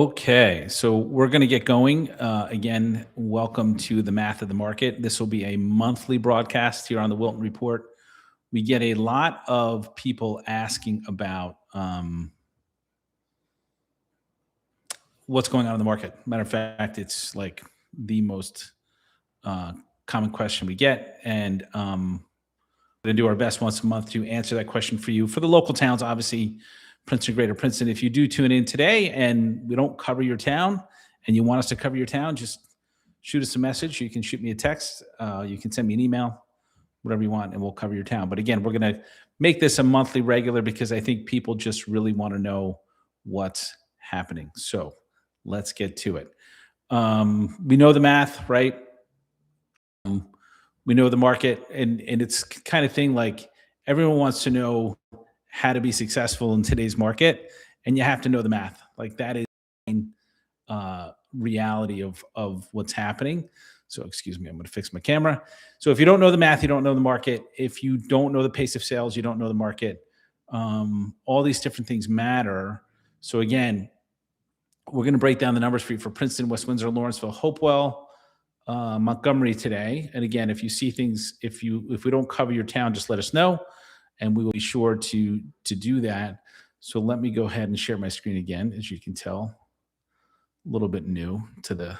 Okay, so we're going to get going. Again, welcome to the Math of the Market. This will be a monthly broadcast here on the Wilton Report. We get a lot of people asking about what's going on in the market. Matter of fact, it's like the most uh, common question we get. And we're going to do our best once a month to answer that question for you. For the local towns, obviously, Princeton, Greater Princeton. If you do tune in today and we don't cover your town and you want us to cover your town, just shoot us a message. You can shoot me a text. You can send me an email, whatever you want, and we'll cover your town. But again, we're going to make this a monthly regular because I think people just really want to know what's happening. So let's get to it. We know the math, right? We know the market, and it's kind of thing like everyone wants to know how to be successful in today's market, and you have to know the math. Like that is reality of what's happening. So excuse me, I'm going to fix my camera. So if you don't know the math, you don't know the market. If you don't know the pace of sales, you don't know the market. All these different things matter. So again, we're going to break down the numbers for you for Princeton, West Windsor, Lawrenceville, Hopewell, Montgomery today. And again, if you see things, if we don't cover your town, just let us know, and we will be sure to do that. So let me go ahead and share my screen again. As you can tell, a little bit new to the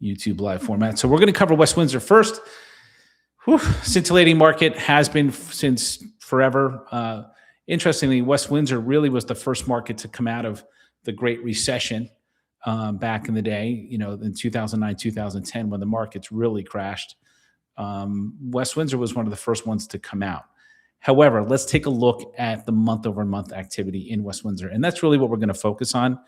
YouTube live format. So we're going to cover West Windsor first. Whew, scintillating market, has been since forever. Interestingly, West Windsor really was the first market to come out of the Great Recession back in the day, in 2009, 2010, when the markets really crashed. West Windsor was one of the first ones to come out. However, let's take a look at the month-over-month activity in West Windsor. And that's really what we're going to focus on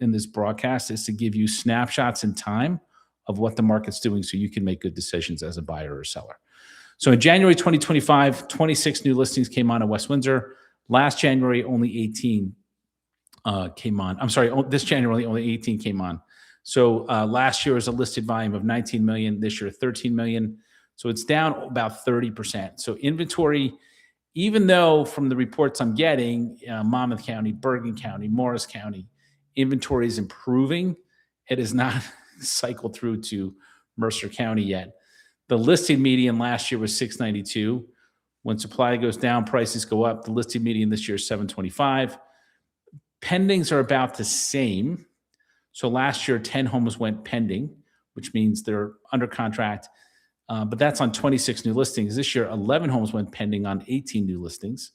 in this broadcast, is to give you snapshots in time of what the market's doing so you can make good decisions as a buyer or seller. So in January 2025, 26 new listings came on in West Windsor. Last January, only 18 came on. I'm sorry, this January, only 18 came on. So last year was a listed volume of 19 million. This year, 13 million. So it's down about 30%. So inventory, even though from the reports I'm getting, Monmouth County, Bergen County, Morris County, inventory is improving, it is not cycled through to Mercer County yet. The listed median last year was 692. When supply goes down, prices go up. The listed median this year is 725. Pendings are about the same. So last year, 10 homes went pending, which means they're under contract. But that's on 26 new listings. This year, 11 homes went pending on 18 new listings,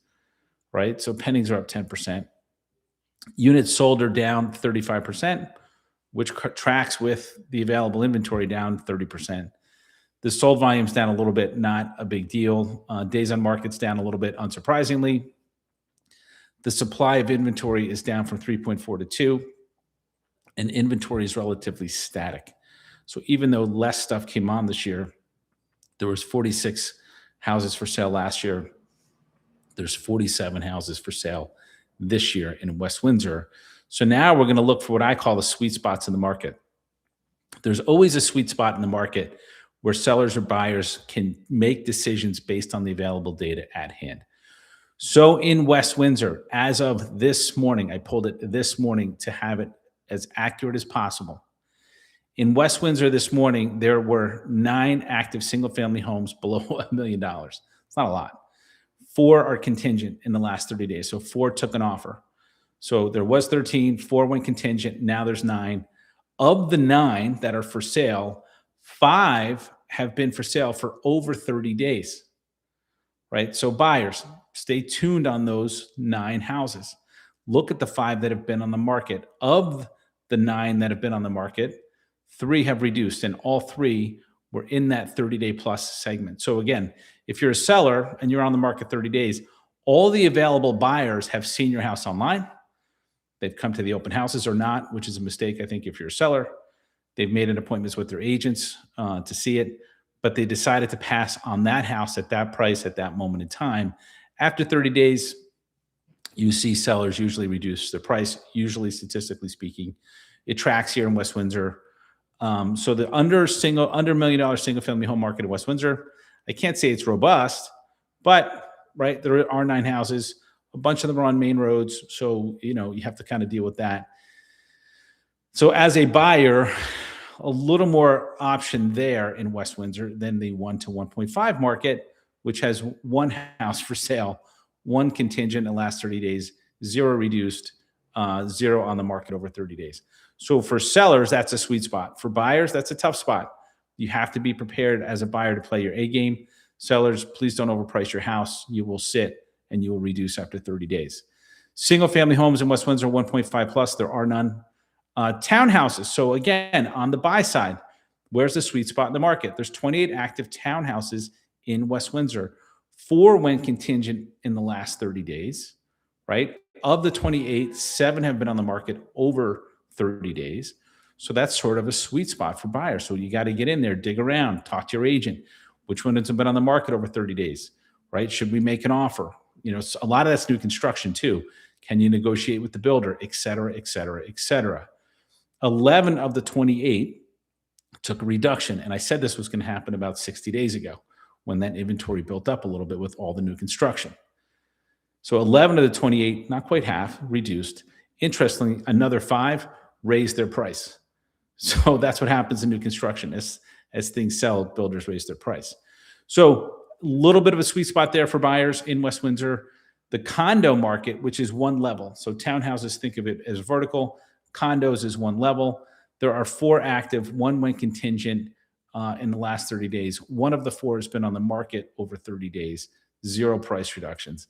right? So pendings are up 10%. Units sold are down 35%, which tracks with the available inventory down 30%. The sold volume's down a little bit, not a big deal. Days on market's down a little bit, unsurprisingly. The supply of inventory is down from 3.4 to 2, and inventory is relatively static. So even though less stuff came on this year, there was 46 houses for sale last year. There's 47 houses for sale this year in West Windsor. So now we're going to look for what I call the sweet spots in the market. There's always a sweet spot in the market where sellers or buyers can make decisions based on the available data at hand. So in West Windsor, as of this morning, I pulled it this morning to have it as accurate as possible. In West Windsor this morning, there were 9 active single-family homes below $1 million. It's not a lot. 4 are contingent in the last 30 days. So 4 took an offer. So there was 13, 4 went contingent. Now there's 9. Of the 9 that are for sale, 5 have been for sale for over 30 days, right? So buyers, stay tuned on those 9 houses. Look at the 5 that have been on the market. Of the 9 that have been on the market, 3 have reduced, and all 3 were in that 30-day plus segment. So again, if you're a seller and you're on the market 30 days, all the available buyers have seen your house online. They've come to the open houses or not, which is a mistake, I think, if you're a seller. They've made an appointment with their agents to see it, but they decided to pass on that house at that price at that moment in time. After 30 days, you see sellers usually reduce their price, usually statistically speaking. It tracks here in West Windsor. So the under $1 million single family home market in West Windsor, I can't say it's robust, but right, there are 9 houses. A bunch of them are on main roads. So, you have to kind of deal with that. So as a buyer, a little more option there in West Windsor than the 1 to 1.5 market, which has one house for sale, one contingent in the last 30 days, zero reduced, zero on the market over 30 days. So for sellers, that's a sweet spot. For buyers, that's a tough spot. You have to be prepared as a buyer to play your A game. Sellers, please don't overprice your house. You will sit and you will reduce after 30 days. Single family homes in West Windsor, 1.5 plus, there are none. Townhouses. So again, on the buy side, where's the sweet spot in the market? There's 28 active townhouses in West Windsor. 4 went contingent in the last 30 days, right? Of the 28, 7 have been on the market over 30 days. So that's sort of a sweet spot for buyers. So you got to get in there, dig around, talk to your agent. Which one has been on the market over 30 days, right? Should we make an offer? You know, a lot of that's new construction too. Can you negotiate with the builder, et cetera, et cetera, et cetera. 11 of the 28 took a reduction. And I said this was going to happen about 60 days ago when that inventory built up a little bit with all the new construction. So 11 of the 28, not quite half, reduced. Interestingly, another 5 raised their price. So that's what happens in new construction. As things sell, builders raise their price. So a little bit of a sweet spot there for buyers in West Windsor. The condo market, which is one level. So townhouses, think of it as vertical. Condos is one level. There are 4 active, 1 went contingent in the last 30 days. 1 of the 4 has been on the market over 30 days, 0 price reductions.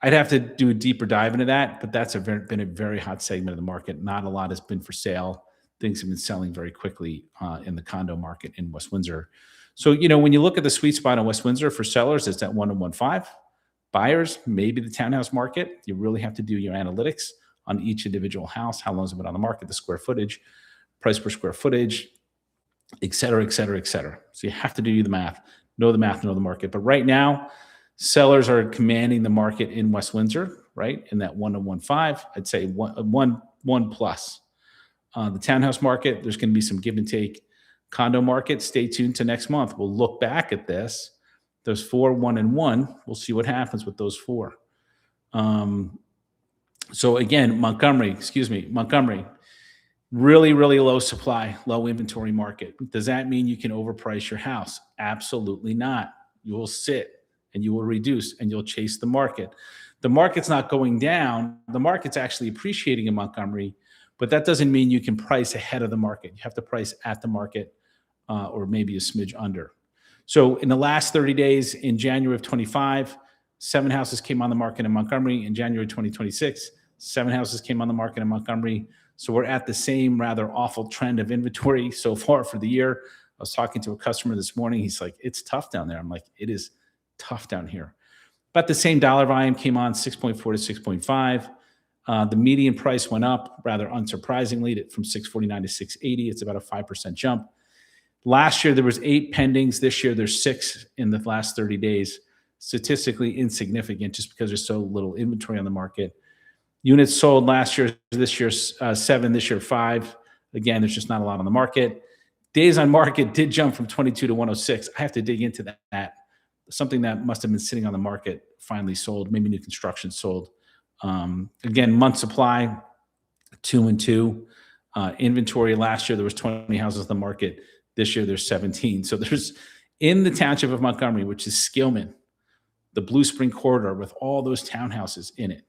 I'd have to do a deeper dive into that, but that's been a very hot segment of the market. Not a lot has been for sale. Things have been selling very quickly in the condo market in West Windsor. So, you know, when you look at the sweet spot in West Windsor for sellers, it's at 1 to 1.5. Buyers, maybe the townhouse market. You really have to do your analytics on each individual house. How long has it been on the market, the square footage, price per square footage, et cetera, et cetera, et cetera. So you have to do the math, know the market. But right now, sellers are commanding the market in West Windsor, right? In that 1 to 1.5, I'd say one plus. The townhouse market, there's going to be some give and take. Condo market, stay tuned to next month. We'll look back at this. Those 4, 1 and 1. We'll see what happens with those 4. So again, Montgomery, really, really low supply, low inventory market. Does that mean you can overprice your house? Absolutely not. You will sit and you will reduce and you'll chase the market. The market's not going down. The market's actually appreciating in Montgomery, but that doesn't mean you can price ahead of the market. You have to price at the market or maybe a smidge under. So in the last 30 days, in January of 25, 7 houses came on the market in Montgomery. In January 2026, 7 houses came on the market in Montgomery. So we're at the same rather awful trend of inventory so far for the year. I was talking to a customer this morning. He's like, it's tough down there. I'm like, it is tough down here. But the same dollar volume came on 6.4 to 6.5. The median price went up rather unsurprisingly from 649 to 680. It's about a 5% jump. Last year, there was 8 pendings. This year, there's 6 in the last 30 days. Statistically insignificant just because there's so little inventory on the market. Units sold last year, this year 7, this year 5. Again, there's just not a lot on the market. Days on market did jump from 22 to 106. I have to dig into that. Something that must have been sitting on the market finally sold. Maybe new construction sold. Again, month supply, 2 and 2. Inventory last year, there was 20 houses on the market. This year, there's 17. So there's, in the township of Montgomery, which is Skillman, the Blue Spring Corridor with all those townhouses in it,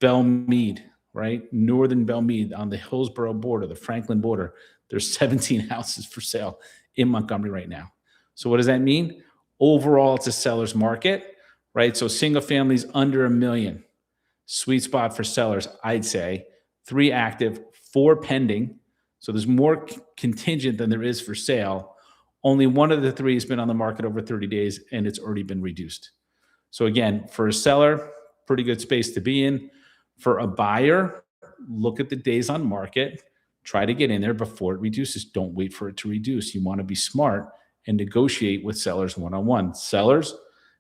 Belmead, right? Northern Belmead on the Hillsborough border, the Franklin border, there's 17 houses for sale in Montgomery right now. So what does that mean? Overall, it's a seller's market, right? So single families under $1 million. Sweet spot for sellers, I'd say. 3 active, 4 pending. So there's more contingent than there is for sale. Only 1 of the 3 has been on the market over 30 days, and it's already been reduced. So again, for a seller, pretty good space to be in. For a buyer, look at the days on market. Try to get in there before it reduces. Don't wait for it to reduce. You want to be smart and negotiate with sellers one-on-one. Sellers,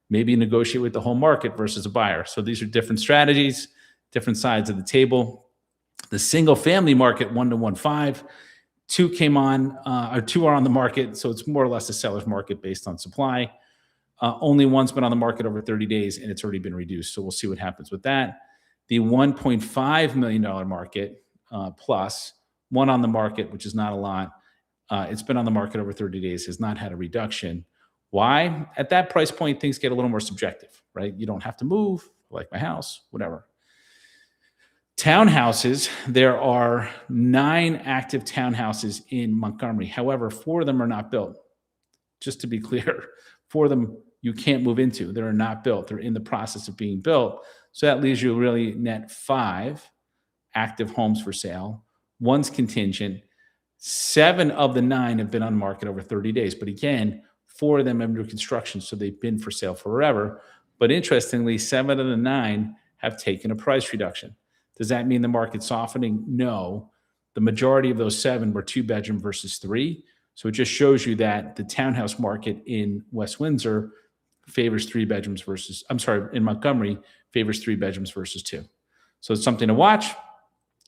maybe negotiate with the whole market versus a buyer. So these are different strategies, different sides of the table. The single family market, 1 to 1.5, 2 came on, or 2 are on the market. So it's more or less a seller's market based on supply. Only 1's been on the market over 30 days and it's already been reduced. So we'll see what happens with that. The $1.5 million market, plus, one on the market, which is not a lot. It's been on the market over 30 days, has not had a reduction. Why? At that price point, things get a little more subjective, right? You don't have to move, like my house, whatever. Townhouses, there are 9 active townhouses in Montgomery. However, 4 of them are not built. Just to be clear, 4 of them you can't move into. They're not built. They're in the process of being built. So that leaves you really net 5 active homes for sale. 1's contingent. 7 of the 9 have been on the market over 30 days. But again, 4 of them have under construction, so they've been for sale forever. But interestingly, 7 of the 9 have taken a price reduction. Does that mean the market's softening? No. The majority of those 7 were 2-bedroom versus 3. So it just shows you that the townhouse market in West Windsor favors 3 bedrooms versus, in Montgomery favors 3 bedrooms versus 2. So it's something to watch.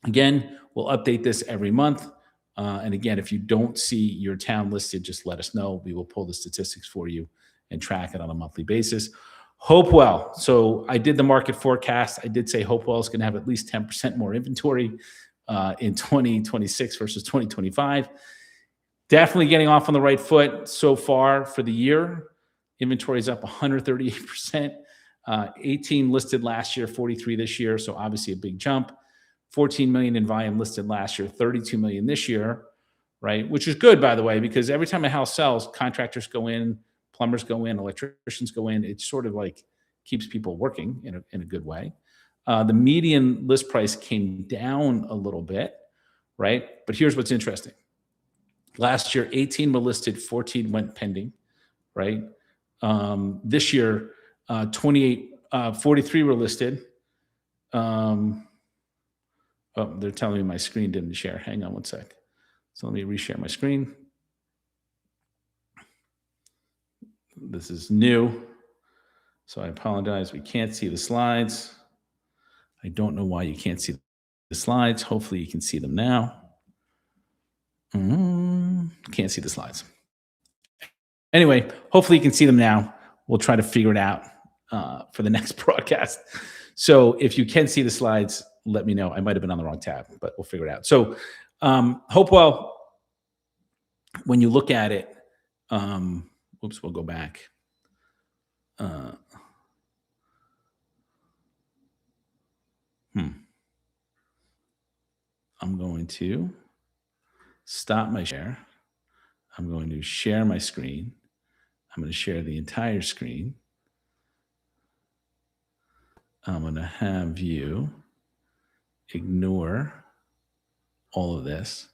Again, we'll update this every month. And again, if you don't see your town listed, just let us know. We will pull the statistics for you and track it on a monthly basis. Hopewell. So I did the market forecast. I did say Hopewell is going to have at least 10% more inventory in 2026 versus 2025. Definitely getting off on the right foot so far for the year. Inventory is up 138%. 18 listed last year, 43 this year. So obviously a big jump. 14 million in volume listed last year, 32 million this year, right? Which is good, by the way, because every time a house sells, contractors go in, plumbers go in, electricians go in. It sort of like keeps people working in a good way. The median list price came down a little bit, right? But here's what's interesting. Last year, 18 were listed, 14 went pending, right? This year, 43 were listed. Oh, they're telling me my screen didn't share. Hang on one sec. So let me reshare my screen. This is new. So I apologize. We can't see the slides. I don't know why you can't see the slides. Hopefully you can see them now. Can't see the slides. Anyway, hopefully you can see them now. We'll try to figure it out for the next broadcast. So if you can see the slides, let me know. I might have been on the wrong tab, but we'll figure it out. So Hopewell, when you look at it, oops, we'll go back. I'm going to stop my share. I'm going to share my screen. I'm going to share the entire screen. I'm going to have you ignore all of this.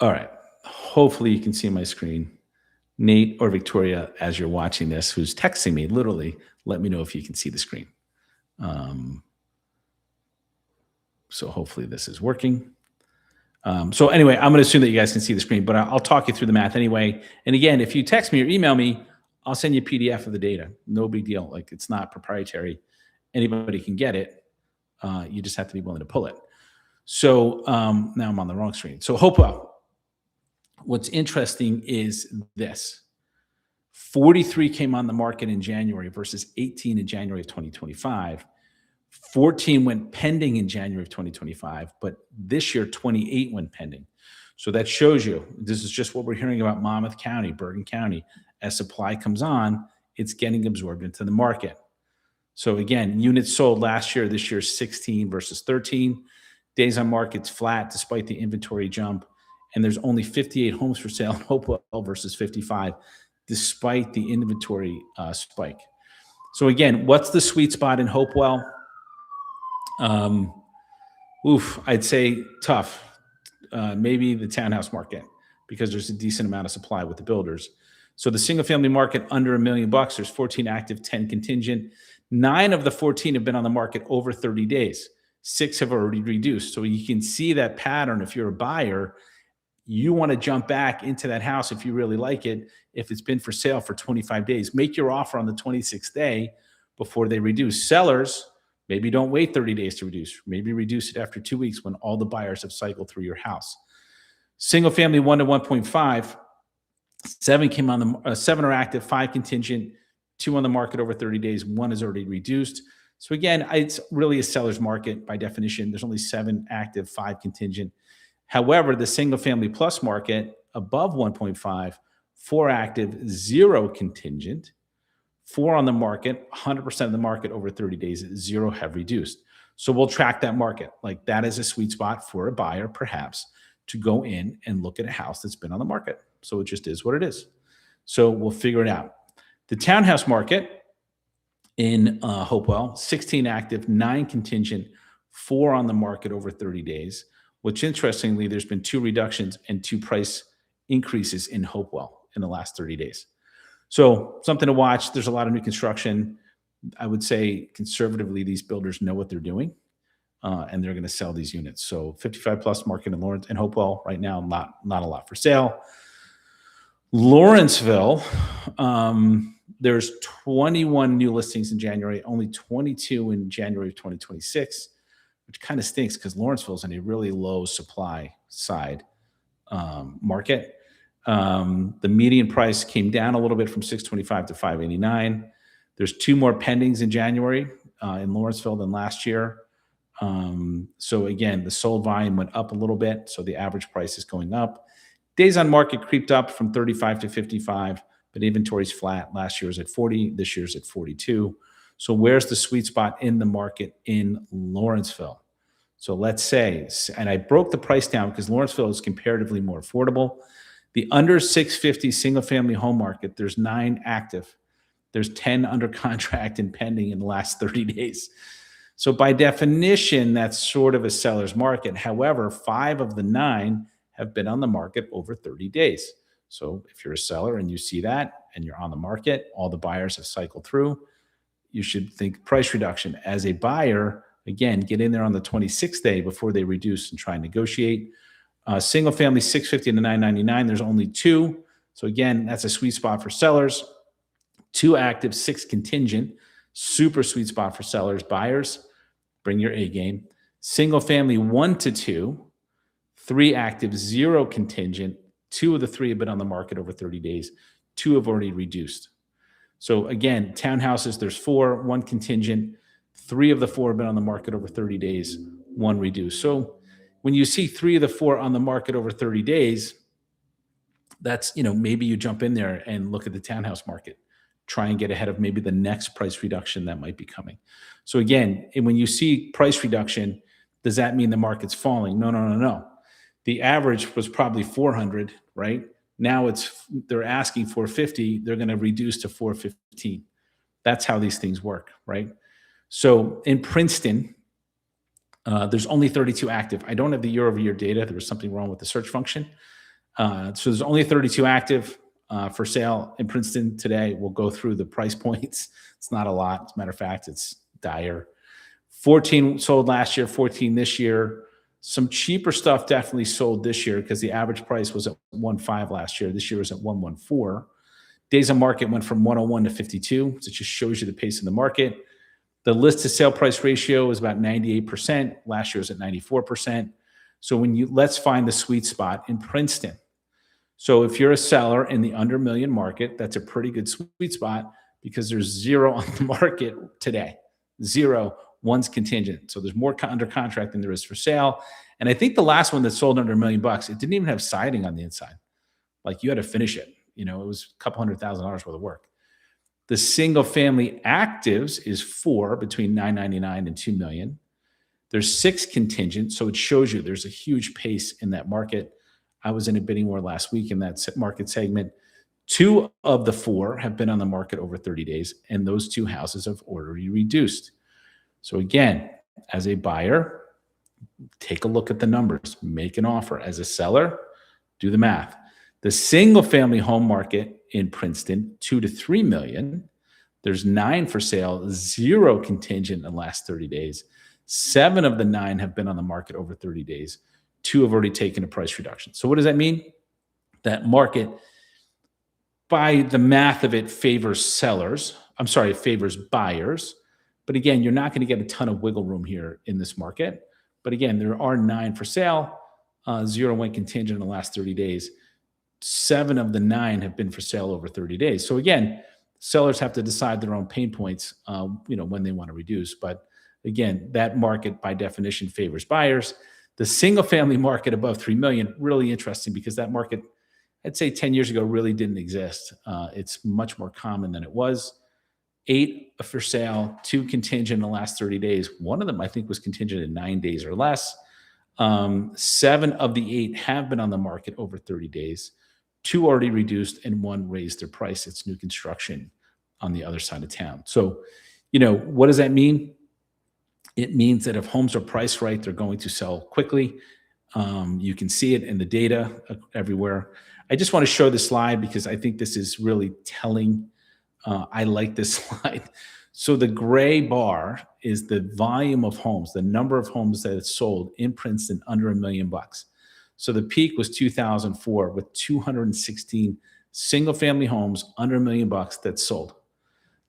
All right. Hopefully you can see my screen. Nate or Victoria, as you're watching this, who's texting me, literally, let me know if you can see the screen. So hopefully this is working. So anyway, I'm going to assume that you guys can see the screen, but I'll talk you through the math anyway. And again, if you text me or email me, I'll send you a PDF of the data. No big deal. Like, it's not proprietary. Anybody can get it. You just have to be willing to pull it. So now I'm on the wrong screen. So Hopewell, what's interesting is this. 43 came on the market in January versus 18 in January of 2025. 14 went pending in January of 2025, but this year 28 went pending. So that shows you, this is just what we're hearing about Monmouth County, Bergen County. As supply comes on, it's getting absorbed into the market. So again, units sold last year, this year 16 versus 13. Days on market's flat despite the inventory jump. And there's only 58 homes for sale in Hopewell versus 55, despite the inventory spike. So again, what's the sweet spot in Hopewell? I'd say tough. Maybe the townhouse market, because there's a decent amount of supply with the builders. So the single family market under $1 million, there's 14 active, 10 contingent. 9 of the 14 have been on the market over 30 days. 6 have already reduced. So you can see that pattern. If you're a buyer, you want to jump back into that house if you really like it. If it's been for sale for 25 days, make your offer on the 26th day before they reduce. Sellers, maybe don't wait 30 days to reduce. Maybe reduce it after 2 weeks when all the buyers have cycled through your house. Single family 1 to 1.5, 7 came on the 7 are active, 5 contingent, 2 on the market over 30 days. 1 is already reduced. So again, it's really a seller's market by definition. There's only 7 active, 5 contingent. However, the single family plus market above 1.5, 4 active, 0 contingent, 4 on the market, 100% of the market over 30 days, 0 have reduced. So we'll track that market. Like that is a sweet spot for a buyer, perhaps, to go in and look at a house that's been on the market. So it just is what it is. So we'll figure it out. The townhouse market in Hopewell, 16 active, 9 contingent, 4 on the market over 30 days, which interestingly, there's been 2 reductions and 2 price increases in Hopewell in the last 30 days. So something to watch. There's a lot of new construction. I would say conservatively, these builders know what they're doing, and they're going to sell these units. So 55 plus market in Lawrence and Hopewell right now, not a lot for sale. Lawrenceville, there's 21 new listings in January, only 22 in January of 2026, which kind of stinks because Lawrenceville's in a really low supply side market. The median price came down a little bit from 625 to 589. There's 2 more pendings in January in Lawrenceville than last year. So again, the sold volume went up a little bit, so the average price is going up. Days on market creeped up from 35 to 55, but inventory's flat. Last year was at 40, this year's at 42. So where's the sweet spot in the market in Lawrenceville? So let's say, and I broke the price down because Lawrenceville is comparatively more affordable. The under 650 single family home market, there's 9 active. There's 10 under contract and pending in the last 30 days. So by definition, that's sort of a seller's market. However, 5 of the 9 have been on the market over 30 days. So if you're a seller and you see that and you're on the market, all the buyers have cycled through, you should think price reduction. As a buyer, again, get in there on the 26th day before they reduce and try and negotiate. Single family 650 to 999, there's only 2. So again, that's a sweet spot for sellers. 2 active, 6 contingent, super sweet spot for sellers. Buyers, bring your A game. Single family 1 to 2, 3 active, 0 contingent. 2 of the 3 have been on the market over 30 days. 2 have already reduced. So again, townhouses, there's 4, 1 contingent. 3 of the 4 have been on the market over 30 days, 1 reduced. So when you see 3 of the 4 on the market over 30 days, that's, maybe you jump in there and look at the townhouse market, try and get ahead of maybe the next price reduction that might be coming. So again, and when you see price reduction, does that mean the market's falling? No. The average was probably 400, right? Now they're asking 450. They're going to reduce to 415. That's how these things work, right? So in Princeton, there's only 32 active. I don't have the year-over-year data. There was something wrong with the search function. So there's only 32 active for sale in Princeton today. We'll go through the price points. It's not a lot. As a matter of fact, it's dire. 14 sold last year, 14 this year. Some cheaper stuff definitely sold this year because the average price was at 1.5 last year. This year was at 1.14. Days on market went from 101 to 52. So it just shows you the pace of the market. The list to sale price ratio is about 98%. Last year was at 94%. So let's find the sweet spot in Princeton. So if you're a seller in the under million market, that's a pretty good sweet spot because there's 0 on the market today. 0. One's contingent. So there's more under contract than there is for sale. And I think the last one that sold under $1 million, it didn't even have siding on the inside. Like you had to finish it. It was a couple $100,000 worth of work. The single family actives is 4 between 999 and 2 million. There's 6 contingent. So it shows you there's a huge pace in that market. I was in a bidding war last week in that market segment. 2 of the 4 have been on the market over 30 days, and those 2 houses have already reduced. So again, as a buyer, take a look at the numbers, make an offer. As a seller, do the math. The single family home market in Princeton, 2 to 3 million. There's 9 for sale, 0 contingent in the last 30 days. 7 of the 9 have been on the market over 30 days. 2 have already taken a price reduction. So what does that mean? That market, by the math of it, favors buyers. But again, you're not going to get a ton of wiggle room here in this market. But again, there are 9 for sale, 0 went contingent in the last 30 days. 7 of the 9 have been for sale over 30 days. So again, Sellers have to decide their own pain points, when they want to reduce. But again, that market by definition favors buyers. The single family market above 3 million, really interesting because that market, I'd say 10 years ago, really didn't exist. It's much more common than it was. 8 for sale, 2 contingent in the last 30 days. One of them, I think, was contingent in 9 days or less. 7 of the 8 have been on the market over 30 days. 2 already reduced and 1 raised their price. It's new construction on the other side of town. So, what does that mean? It means that if homes are priced right, they're going to sell quickly. You can see it in the data everywhere. I just want to show this slide because I think this is really telling. I like this slide. So the gray bar is the volume of homes, the number of homes that it's sold in Princeton under $1 million. So the peak was 2004 with 216 single family homes under $1 million that sold.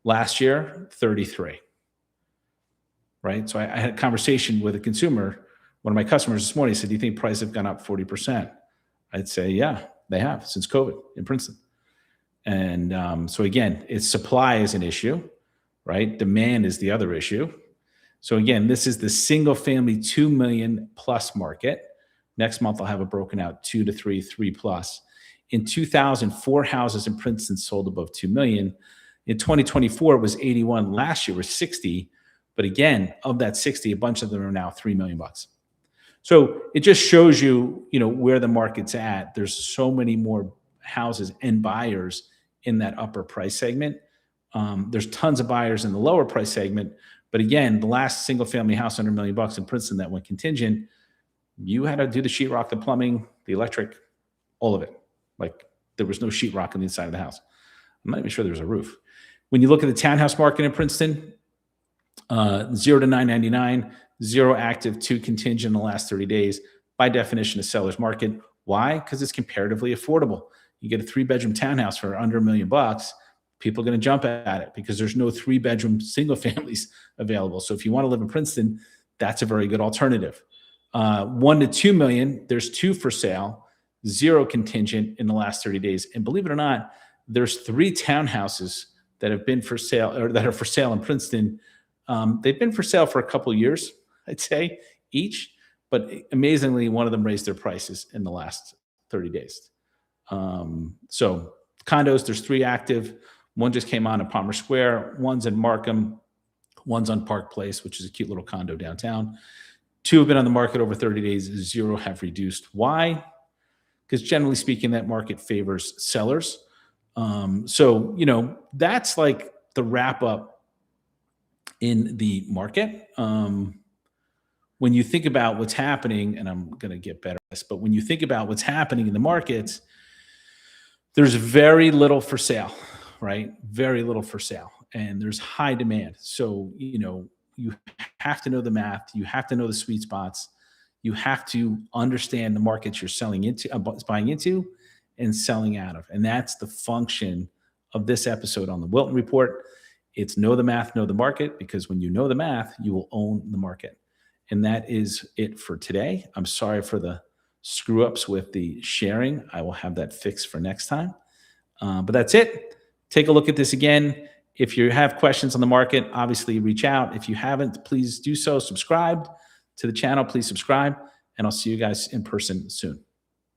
Last year, 33. Right? So I had a conversation with a consumer, one of my customers this morning. He said, do you think prices have gone up 40%? I'd say, yeah, they have since COVID in Princeton. And so again, it's supply is an issue, right? Demand is the other issue. So again, this is the single family 2 million plus market. Next month, I'll have it broken out 2 to 3, 3 plus. In 2004, houses in Princeton sold above 2 million. In 2024, it was 81. Last year was 60. But again, of that 60, a bunch of them are now $3 million. So it just shows you, where the market's at. There's so many more houses and buyers in that upper price segment. There's tons of buyers in the lower price segment. But again, the last single family house under $1 million in Princeton that went contingent, you had to do the sheetrock, the plumbing, the electric, all of it. Like there was no sheetrock on the inside of the house. I'm not even sure there was a roof. When you look at the townhouse market in Princeton, 0 to 999, 0 active, 2 contingent in the last 30 days. By definition, a seller's market. Why? Because it's comparatively affordable. You get a 3-bedroom townhouse for under $1 million. People are going to jump at it because there's no 3-bedroom single families available. So if you want to live in Princeton, that's a very good alternative. 1 to 2 million, there's 2 for sale, 0 contingent in the last 30 days. And believe it or not, there's 3 townhouses that have been for sale or that are for sale in Princeton. They've been for sale for a couple of years, I'd say, each. But amazingly, one of them raised their prices in the last 30 days. So condos, there's 3 active. 1 just came on in Palmer Square. 1's in Markham. 1's on Park Place, which is a cute little condo downtown. 2 have been on the market over 30 days. 0 have reduced. Why? Because generally speaking, that market favors sellers. So, that's like the wrap up in the market. When you think about what's happening, and I'm going to get better at this, but when you think about what's happening in the markets, there's very little for sale, right? Very little for sale. And there's high demand. So, you have to know the math. You have to know the sweet spots. You have to understand the markets you're selling into, buying into and selling out of. And that's the function of this episode on the Wilton Report. It's know the math, know the market, because when you know the math, you will own the market. And that is it for today. I'm sorry for the screw ups with the sharing. I will have that fixed for next time. But that's it. Take a look at this again. If you have questions on the market, obviously reach out. If you haven't, please do so. Subscribe to the channel. Please subscribe. And I'll see you guys in person soon.